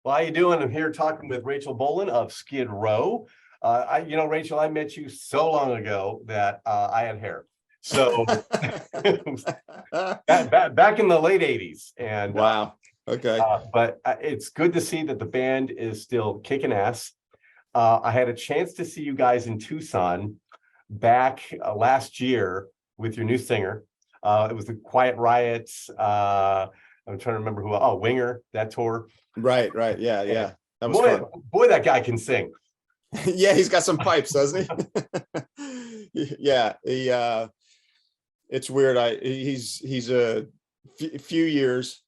Well, how you doing? I'm here talking with Rachel Bolan of Skid Row. Rachel, I met you so long ago that I had hair. So back in the late '80s, and Wow. Okay. but it's good to see that the band is still kicking ass. I had a chance to see you guys in Tucson back last year with your new singer. It was the Quiet Riots. I'm trying to remember who. Oh, Winger, that tour. Right. Yeah. That was Boy, fun. boy, that guy can sing. Yeah, he's got some pipes, doesn't he? Yeah, it's weird. He's a few years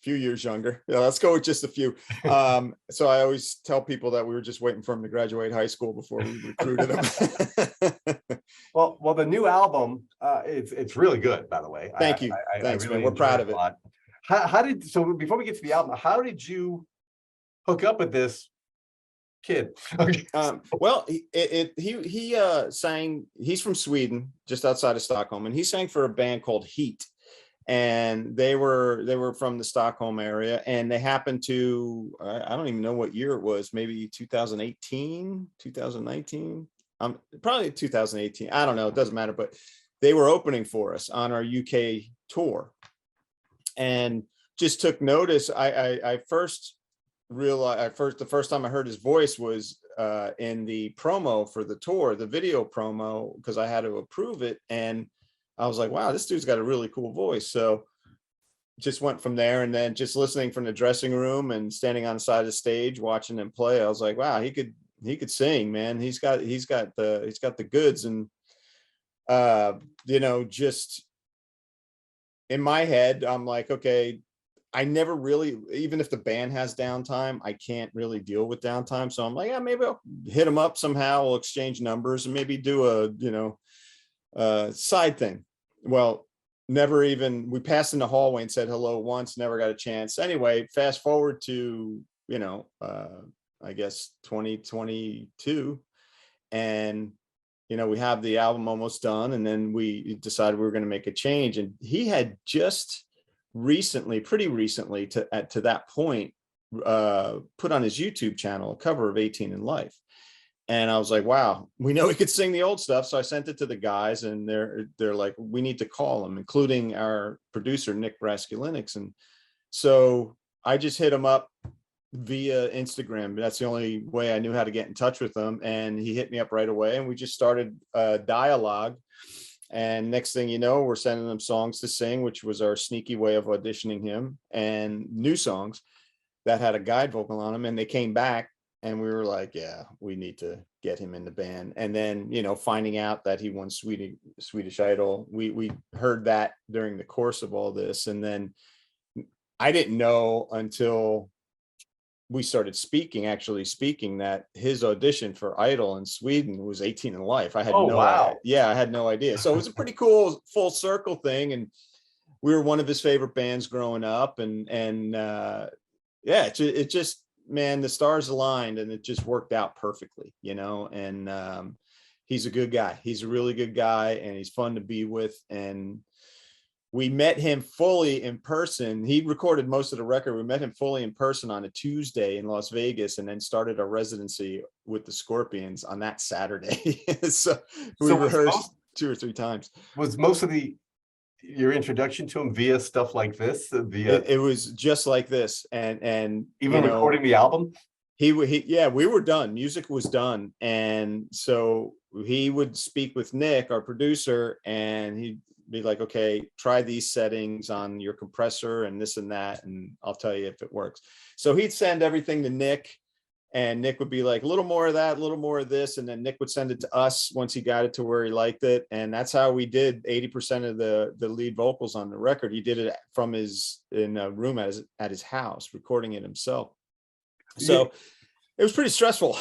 younger. Yeah, let's go with just a few. So I always tell people that we were just waiting for him to graduate high school before we recruited him. Well, the new album, it's really good, by the way. Thank you. Thanks, really man. We're proud of it. So before we get to the album, how did you hook up with this kid? Well, he sang. He's from Sweden, just outside of Stockholm, and he sang for a band called Heat. And they were from the Stockholm area, and they happened to, I don't even know what year it was, maybe 2018, 2019, probably 2018. I don't know, it doesn't matter, but they were opening for us on our UK tour, and just took notice. I first realized, the first time I heard his voice was in the promo for the tour, the video promo, because I had to approve it, and I was like, wow, this dude's got a really cool voice. So just went from there, and then just listening from the dressing room and standing on the side of the stage watching him play, I was like, wow, he could sing, man. He's got the goods. And just in my head, I'm like, okay, I never really, even if the band has downtime, I can't really deal with downtime. So I'm like, yeah, maybe I'll hit him up somehow. We'll exchange numbers and maybe do a side thing. Well, never even, we passed in the hallway and said hello once, never got a chance. Anyway, fast forward to, I guess 2022. And, we have the album almost done. And then we decided we were going to make a change. And he had just pretty recently to that point, put on his YouTube channel a cover of 18 in Life. And I was like, wow, we know he could sing the old stuff. So I sent it to the guys, and they're like, we need to call him, including our producer, Nick Braskulinix. And so I just hit him up via Instagram. That's the only way I knew how to get in touch with him. And he hit me up right away, and we just started a dialogue. And next thing you know, we're sending him songs to sing, which was our sneaky way of auditioning him, and new songs that had a guide vocal on them. And they came back, and we were like, yeah, we need to get him in the band. And then, finding out that he won Swedish Idol, we heard that during the course of all this. And then I didn't know until we started actually speaking, that his audition for Idol in Sweden was 18 in Life. I had I had no idea. So it was a pretty cool full circle thing. And we were one of his favorite bands growing up. And it just, man, the stars aligned, and it just worked out perfectly, and he's a good guy. He's a really good guy, and he's fun to be with. And we met him fully in person. He recorded most of the record. We met him fully in person on a Tuesday in Las Vegas, and then started our residency with the Scorpions on that Saturday. so we rehearsed 2 or 3 times. Was most of your introduction to him via stuff like this? It was just like this, and even recording the album. We were done. Music was done, and so he would speak with Nick, our producer, and he'd be like, "Okay, try these settings on your compressor and this and that, and I'll tell you if it works." So he'd send everything to Nick. And Nick would be like, a little more of that, a little more of this. And then Nick would send it to us once he got it to where he liked it. And that's how we did 80% of the lead vocals on the record. He did it from in a room at his house, recording it himself. So it was pretty stressful.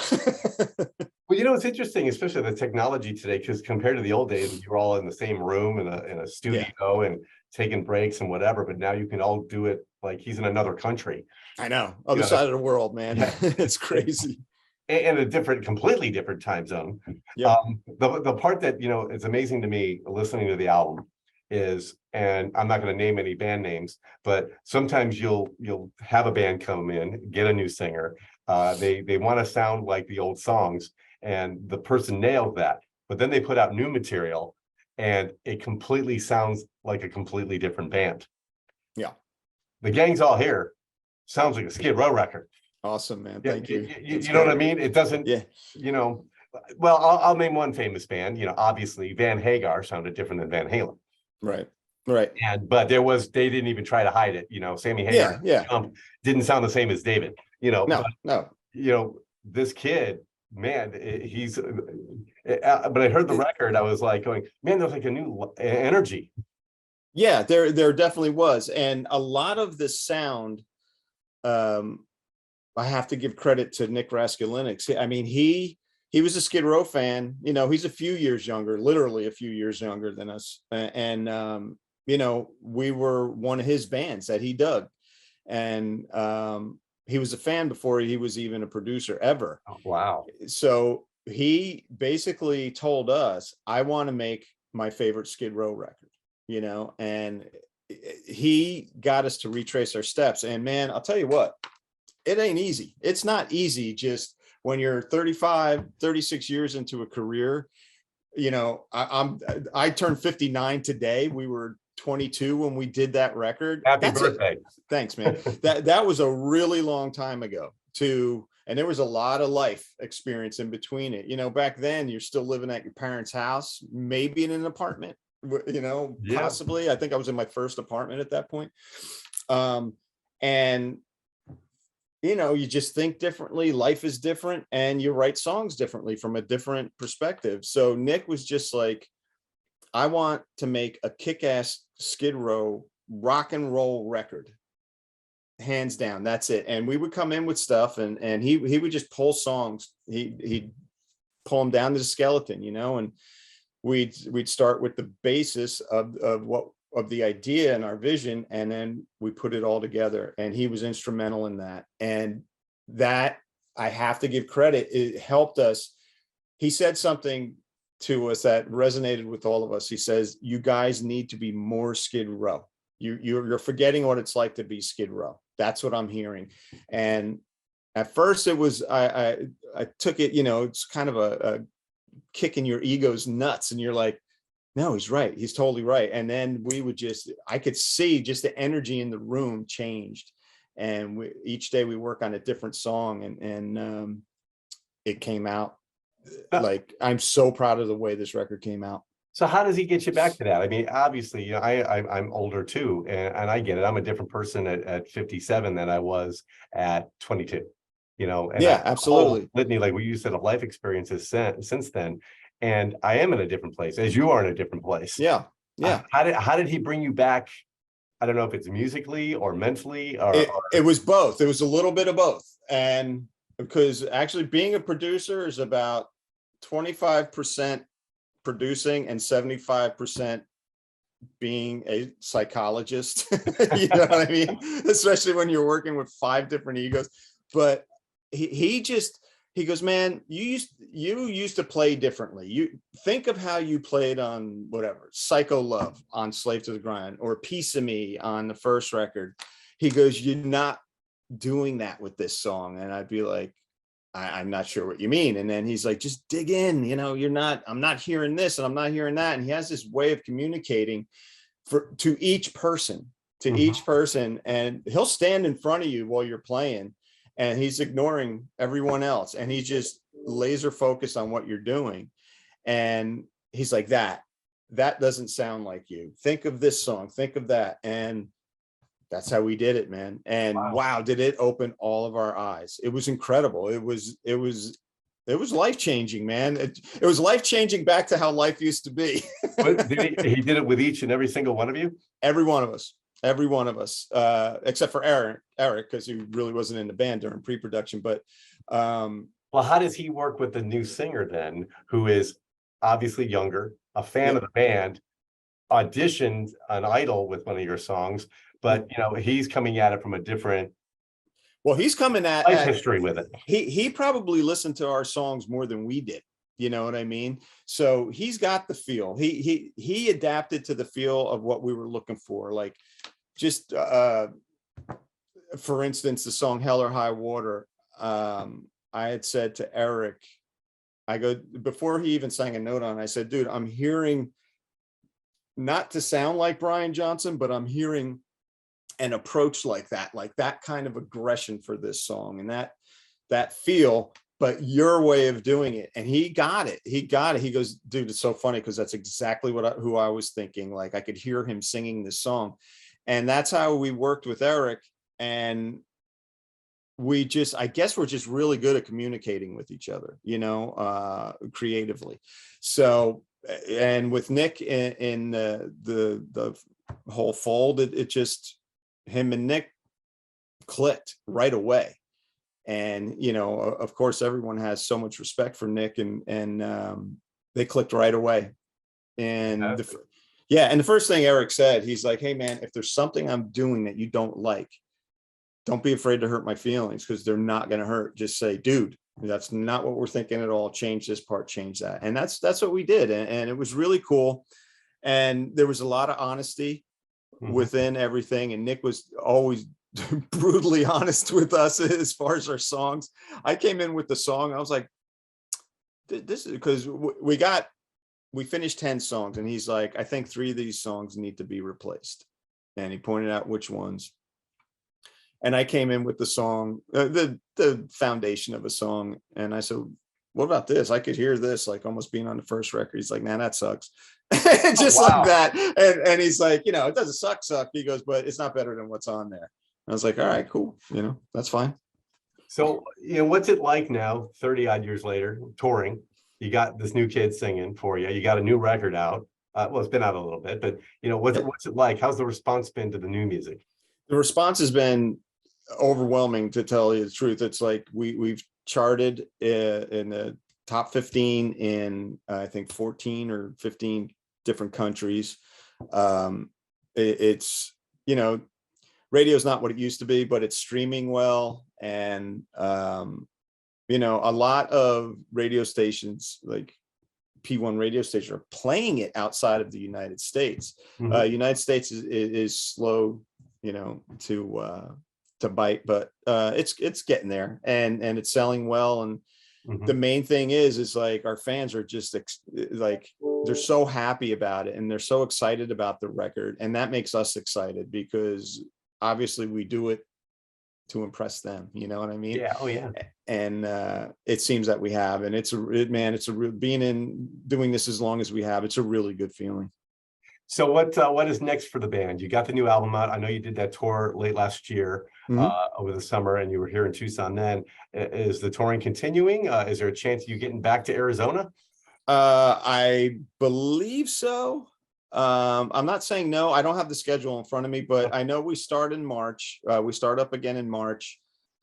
Well, it's interesting, especially the technology today, because compared to the old days, you were all in the same room in a studio and taking breaks and whatever. But now you can all do it like he's in another country. I know, other side of the world, man. Yeah. It's crazy. And a completely different time zone. Yeah. The part that, it's amazing to me listening to the album is, and I'm not going to name any band names, but sometimes you'll have a band come in, get a new singer. They want to sound like the old songs, and the person nails that. But then they put out new material, and it completely sounds like a completely different band. Yeah. The Gang's All Here sounds like a Skid Row record. Awesome, man. Yeah, Thank you. you know what I mean? It doesn't, Yeah. you know, well, I'll name one famous band. You know, obviously Van Hagar sounded different than Van Halen. Right. Right. But they didn't even try to hide it. You know, Sammy Hagar didn't sound the same as David. You know, no. You know, this kid, man, he's. But I heard the record, I was like going, man, there's like a new energy. Yeah, there definitely was, and a lot of the sound. I have to give credit to Nick Raskulinecz. I mean, he was a Skid Row fan. You know, he's a few years younger, literally a few years younger than us, and you know, we were one of his bands that he dug, and he was a fan before he was even a producer ever. Oh, wow. So he basically told us, I want to make my favorite Skid Row record, you know, and he got us to retrace our steps. And man, I'll tell you what, it ain't easy. It's not easy just when you're 35, 36 years into a career. You know, I turned 59 today. We were 22 when we did that record. Happy birthday. Thanks, man. That was a really long time ago too. And there was a lot of life experience in between it. You know, back then you're still living at your parents' house, maybe in an apartment, you know, possibly. I think I was in my first apartment at that point. And you know, you just think differently, life is different, and you write songs differently from a different perspective. So Nick was just like, I want to make a kick-ass Skid Row rock and roll record. Hands down, that's it. And we would come in with stuff, and he would just pull songs. He'd pull them down to the skeleton, you know, and we'd start with the basis of the idea and our vision, and then we put it all together, and he was instrumental in that. And that, I have to give credit, it helped us. He said something to us that resonated with all of us. He says, you guys need to be more Skid Row. You're forgetting what it's like to be Skid Row. That's what I'm hearing. And at first it was, I took it, you know, it's kind of a kick in your ego's nuts, and you're like, no, he's right. He's totally right. And then I could see just the energy in the room changed. And each day we work on a different song, and it came out. Like, I'm so proud of the way this record came out. So how does he get you back to that? I mean, obviously, you know, I'm older too, and I get it. I'm a different person at 57 than I was at 22, you know. And absolutely. Litany, like you said, of life experiences since then. And I am in a different place, as you are in a different place. Yeah. How did he bring you back? I don't know if it's musically or mentally, or it was both. It was a little bit of both. And because actually being a producer is about 25% producing and 75% being a psychologist. You know what I mean? Especially when you're working with 5 different egos. But he goes, man, you used to play differently. You think of how you played on whatever, Psycho Love on Slave to the Grind, or Piece of Me on the first record. He goes, you're not doing that with this song. And I'd be like, I'm not sure what you mean. And then he's like, just dig in, you know, I'm not hearing this and I'm not hearing that. And he has this way of communicating to each person, and he'll stand in front of you while you're playing, and he's ignoring everyone else, and he's just laser focused on what you're doing. And he's like, that doesn't sound like you. Think of this song, think of that. And that's how we did it, man. And wow, did it open all of our eyes. It was incredible. It was life-changing, man. It was life-changing back to how life used to be. But he did it with each and every single one of you? Every one of us, except for Eric, because he really wasn't in the band during pre-production. But well, how does he work with the new singer then, who is obviously younger, a fan of the band, auditioned an Idol with one of your songs, but you know, he's coming at it from a different he's coming at life history with it. He probably listened to our songs more than we did, You know what I mean? So he's got the feel. He adapted to the feel of what we were looking for. Like just for instance, the song Hell or High Water. I had said to Eric, I go, before he even sang a note on it, I said, dude, I'm hearing, not to sound like Brian Johnson, but I'm hearing an approach like that kind of aggression for this song, and that feel, but your way of doing it. And he got it. He goes, dude, it's so funny because that's exactly who I was thinking. Like I could hear him singing this song. And that's how we worked with Eric. And I guess we're just really good at communicating with each other, creatively. So, and with Nick in the whole fold, it just, him and Nick clicked right away. And, of course, everyone has so much respect for Nick, and they clicked right away. And and the first thing Eric said, he's like, hey man, if there's something I'm doing that you don't like, don't be afraid to hurt my feelings, because they're not going to hurt. Just say, dude, that's not what we're thinking at all. Change this part, change that. And that's what we did. And it was really cool. And there was a lot of honesty within everything. And Nick was always brutally honest with us as far as our songs. I came in with the song. I was like, this is because we finished 10 songs. And he's like, I think 3 of these songs need to be replaced. And he pointed out which ones. And I came in with the song, the foundation of a song. And I said, what about this? I could hear this like almost being on the first record. He's like, man, that sucks. Just like that. And he's like, it doesn't suck. He goes, but it's not better than what's on there. I was like, all right, cool. That's fine. So, what's it like now, 30 odd years later, touring? You got this new kid singing for you. You got a new record out. Well, it's been out a little bit, but what's it like? How's the response been to the new music? The response has been overwhelming, to tell you the truth. It's like we've charted in the top 15 in I think 14 or 15 different countries. It's radio's not what it used to be, but it's streaming well. And a lot of radio stations, like P1 radio stations, are playing it outside of the United States. United States is slow to bite, but it's getting there, and it's selling well. And the main thing is like our fans are just like, they're so happy about it, and they're so excited about the record, and that makes us excited, because obviously we do it to impress them, you know what I mean? Yeah. Oh yeah. And it seems that we have, and being doing this as long as we have, it's a really good feeling. So what is next for the band? You got the new album out. I know you did that tour late last year over the summer, and you were here in Tucson then. Is the touring continuing? Is there a chance of you getting back to Arizona? I believe so. I'm not saying no. I don't have the schedule in front of me, but I know we start in March. We start up again in March.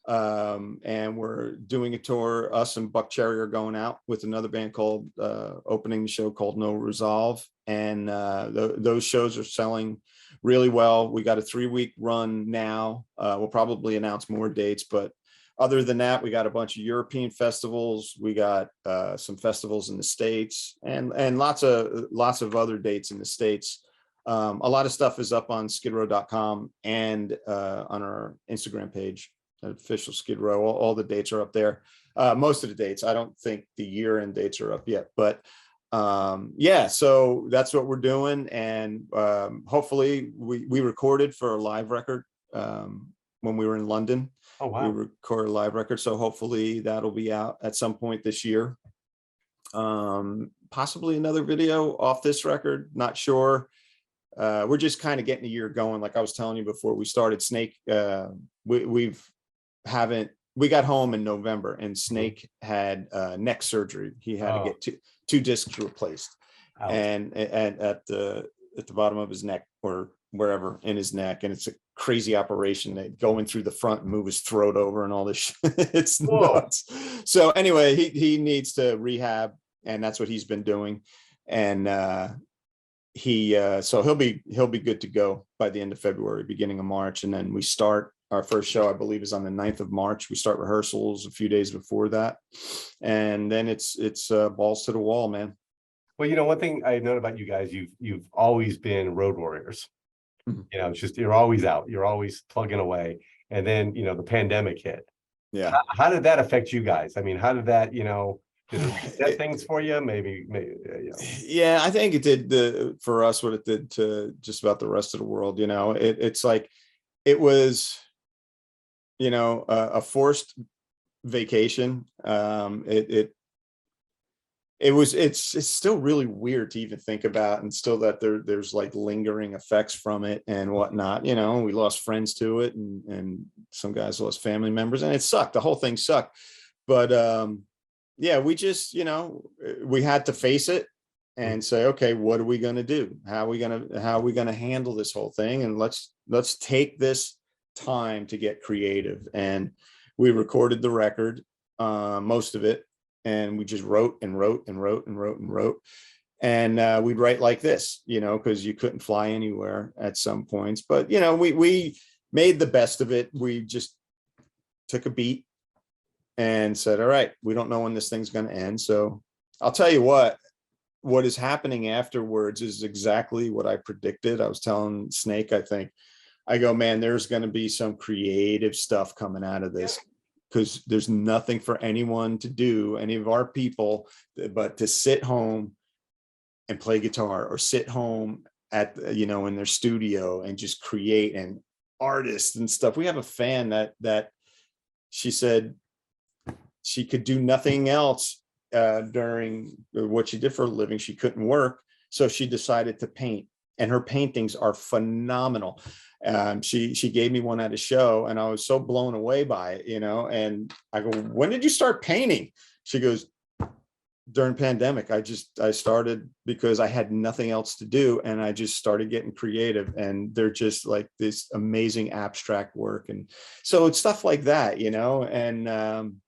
And we're doing a tour. Us and Buck Cherry are going out with another band called opening the show called No Resolve, and those shows are selling really well. We got a 3-week run now. We'll probably announce more dates, but other than that, we got a bunch of European festivals. We got some festivals in the States, and lots of other dates in the States. A lot of stuff is up on skidrow.com and on our Instagram page. Official Skid Row, all the dates are up there. Most of the dates, I don't think the year-end dates are up yet, but so that's what we're doing. And hopefully we recorded for a live record when we were in London. Oh wow. We recorded a live record, so hopefully that'll be out at some point this year. Possibly another video off this record, not sure. We're just kind of getting the year going. Like I was telling you before we started, Snake, we got home in November, and Snake had neck surgery. He had to get two discs replaced. Ouch. And at the bottom of his neck, or wherever in his neck, and it's a crazy operation. They go in through the front and move his throat over and all this shit. It's nuts. So anyway, he needs to rehab, and that's what he's been doing. And so he'll be good to go by the end of February, beginning of March, and then we start Our first show, I believe, is on the 9th of March. We start rehearsals a few days before that. And then it's balls to the wall, man. Well, one thing I know about you guys, you've always been road warriors. Mhm. It's just you're always out, you're always plugging away. And then, the pandemic hit. Yeah. How did that affect you guys? I mean, how did that, did it set It- things for you? Maybe, yeah, I think it did for us what it did to just about the rest of the world. It's like it was, a forced vacation. It's still really weird to even think about, and still that there's like lingering effects from it and whatnot. We lost friends to it, and some guys lost family members, and it sucked. The whole thing sucked. But yeah, we just, we had to face it and say, okay, what are we going to do? How are we going to handle this whole thing? And let's take this time to get creative. And we recorded the record, most of it, and we just wrote and wrote and wrote and wrote and wrote. And we'd write like this, because you couldn't fly anywhere at some points. But we made the best of it. We just took a beat and said, all right, we don't know when this thing's going to end. So I'll tell you what is happening afterwards is exactly what I predicted. I was telling Snake, I think, I go, man, there's going to be some creative stuff coming out of this, because there's nothing for anyone to do, any of our people, but to sit home and play guitar, or sit home at, in their studio and just create, and artists and stuff. We have a fan that she said she could do nothing else during what she did for a living. She couldn't work. So she decided to paint, and her paintings are phenomenal. She gave me one at a show, and I was so blown away by it, and I go, when did you start painting? She goes, during pandemic. I started because I had nothing else to do, and I just started getting creative, and they're just like this amazing abstract work. And so it's stuff like that, and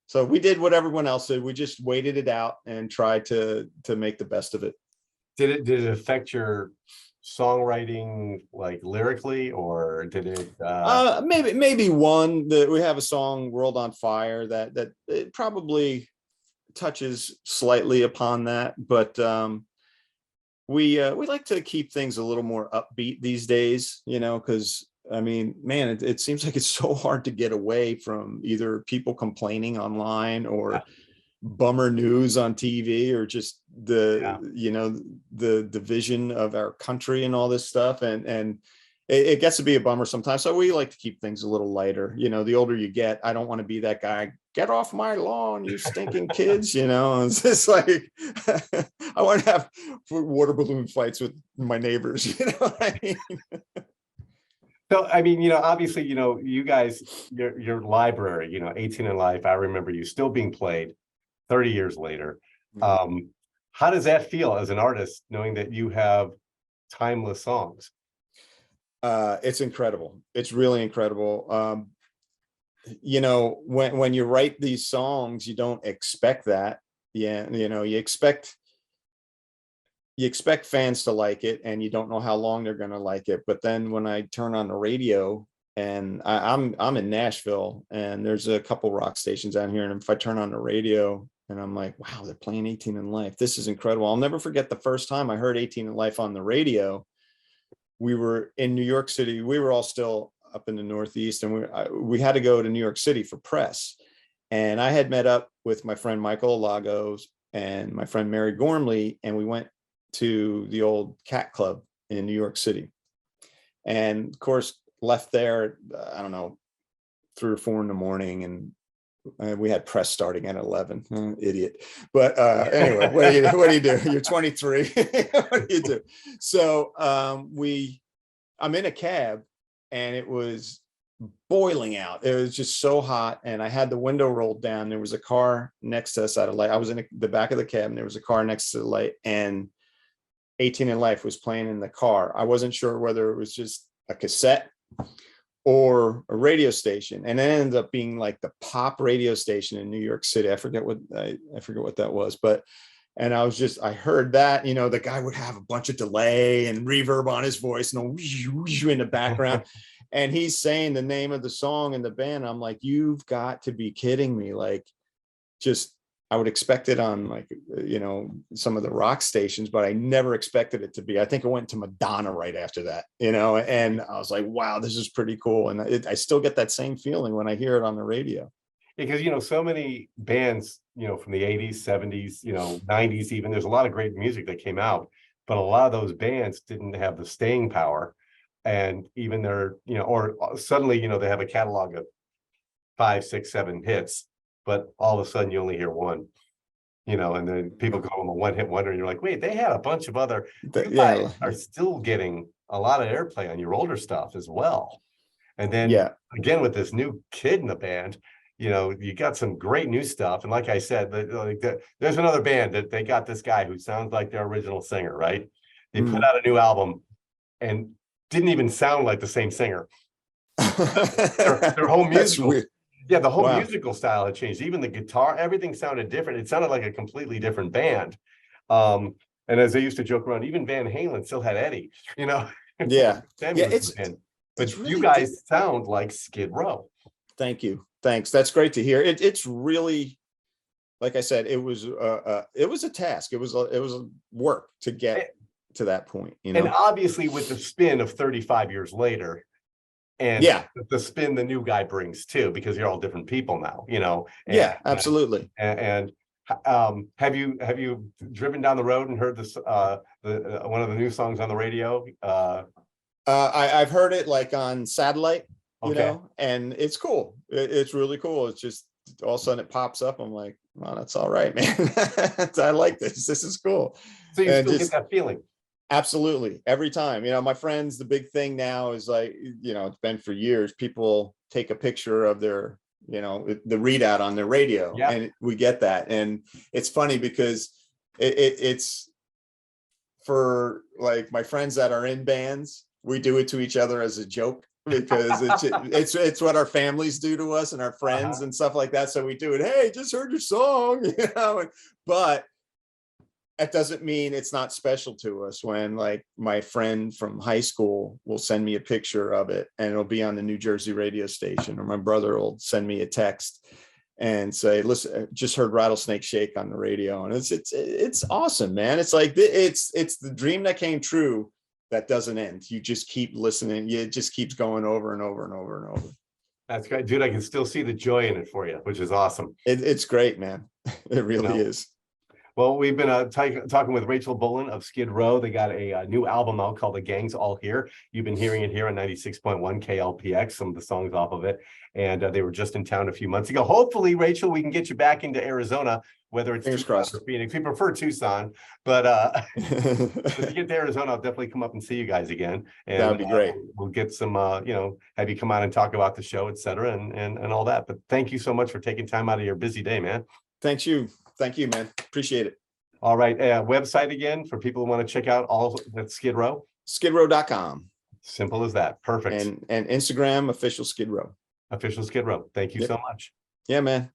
so we did what everyone else did. We just waited it out and tried to make the best of it. Did it affect your songwriting, like lyrically, or did it Maybe one that we have a song, World on Fire, that it probably touches slightly upon that, but we like to keep things a little more upbeat these days, because I mean, man, it seems like it's so hard to get away from either people complaining online, or bummer news on TV, or just the division of our country and all this stuff. And it gets to be a bummer sometimes. So we like to keep things a little lighter. The older you get, I don't want to be that guy, get off my lawn, you stinking kids, It's just like, I want to have water balloon fights with my neighbors, what I mean? So, I mean, obviously, you guys, your library, 18 in Life, I remember you still being played 30 years later. How does that feel as an artist, knowing that you have timeless songs? It's incredible. It's really incredible. When you write these songs, you don't expect that. Yeah, you expect fans to like it, and you don't know how long they're going to like it. But then when I turn on the radio, and I'm in Nashville, and there's a couple rock stations out here, and if I turn on the radio and I'm like, wow, they're playing 18 in Life, this is incredible. I'll never forget the first time I heard 18 in Life on the radio. We were in New York City. We were all still up in the Northeast, and we had to go to New York City for press. And I had met up with my friend Michael Lagos and my friend Mary Gormley, and we went to the old Cat Club in New York City. And of course, left there, I don't know, 3 or 4 in the morning, and we had press starting at 11. Idiot. But anyway, what do you do? You're 23. What do you do? So I'm in a cab, and it was boiling out. It was just so hot, and I had the window rolled down. There was a car next to us at a light. I was in the back of the cab, and there was a car next to the light, and 18 in Life was playing in the car. I wasn't sure whether it was just a cassette or a radio station, and it ended up being like the pop radio station in New York City. I forget what that was, but I heard that, the guy would have a bunch of delay and reverb on his voice, and in the background. and he's saying the name of the song in the band. I'm like, you've got to be kidding me. Like, just, I would expect it on like, some of the rock stations, but I never expected it to be. I think it went to Madonna right after that, and I was like, wow, this is pretty cool. And I still get that same feeling when I hear it on the radio. Because, so many bands, from the 80s, 70s, 90s, even, there's a lot of great music that came out, but a lot of those bands didn't have the staying power. And even their, or suddenly, they have a catalog of 5, 6, 7 hits, but all of a sudden you only hear one, and then people call them a one-hit wonder, and you're like, wait, they had a bunch of other, you guys are still getting a lot of airplay on your older stuff as well. And then again, with this new kid in the band, you got some great new stuff. And like I said, there's another band that they got this guy who sounds like their original singer, right? They put out a new album and didn't even sound like the same singer. Their whole musical, the whole musical style had changed. Even the guitar, everything sounded different. It sounded like a completely different band. And as they used to joke around, even Van Halen still had Eddie, but really, you guys sound like Skid Row. Thank you. Thanks. That's great to hear. It's really, like I said, it was a task. It was a work to get to that point. And obviously with the spin of 35 years later, and the spin the new guy brings too, because you're all different people now, absolutely. And have you driven down the road and heard this one of the new songs on the radio? I've heard it like on satellite. And it's cool. It's really cool. It's just all of a sudden it pops up. I'm like, well, that's all right, man. I like this. This is cool. So you still get that feeling. Absolutely. Every time, my friends, the big thing now is like, it's been for years, people take a picture of their, the readout on their radio, and we get that. And it's funny because it's for like my friends that are in bands, we do it to each other as a joke, because it's what our families do to us and our friends and stuff like that. So we do it. Hey, just heard your song, but that doesn't mean it's not special to us when like my friend from high school will send me a picture of it and it'll be on the New Jersey radio station, or my brother will send me a text and say, listen, just heard Rattlesnake Shake on the radio. And it's awesome, man. It's like, it's the dream that came true that doesn't end. You just keep listening. It just keeps going over and over and over and over. That's great, dude. I can still see the joy in it for you, which is awesome. It's great, man. It really is. Well, we've been talking with Rachel Bolan of Skid Row. They got a new album out called The Gang's All Here. You've been hearing it here on 96.1 KLPX, some of the songs off of it. And they were just in town a few months ago. Hopefully, Rachel, we can get you back into Arizona, whether it's Fingers crossed or Phoenix. We prefer Tucson, but if you get to Arizona, I'll definitely come up and see you guys again. And that would be great. We'll get some, have you come out and talk about the show, et cetera, and all that. But thank you so much for taking time out of your busy day, man. Thank you, man. Appreciate it. All right. Website again for people who want to check out all at Skid Row. skidrow.com. Simple as that. Perfect. And Instagram, official Skid Row. Official Skid Row. Thank you so much. Yeah, man.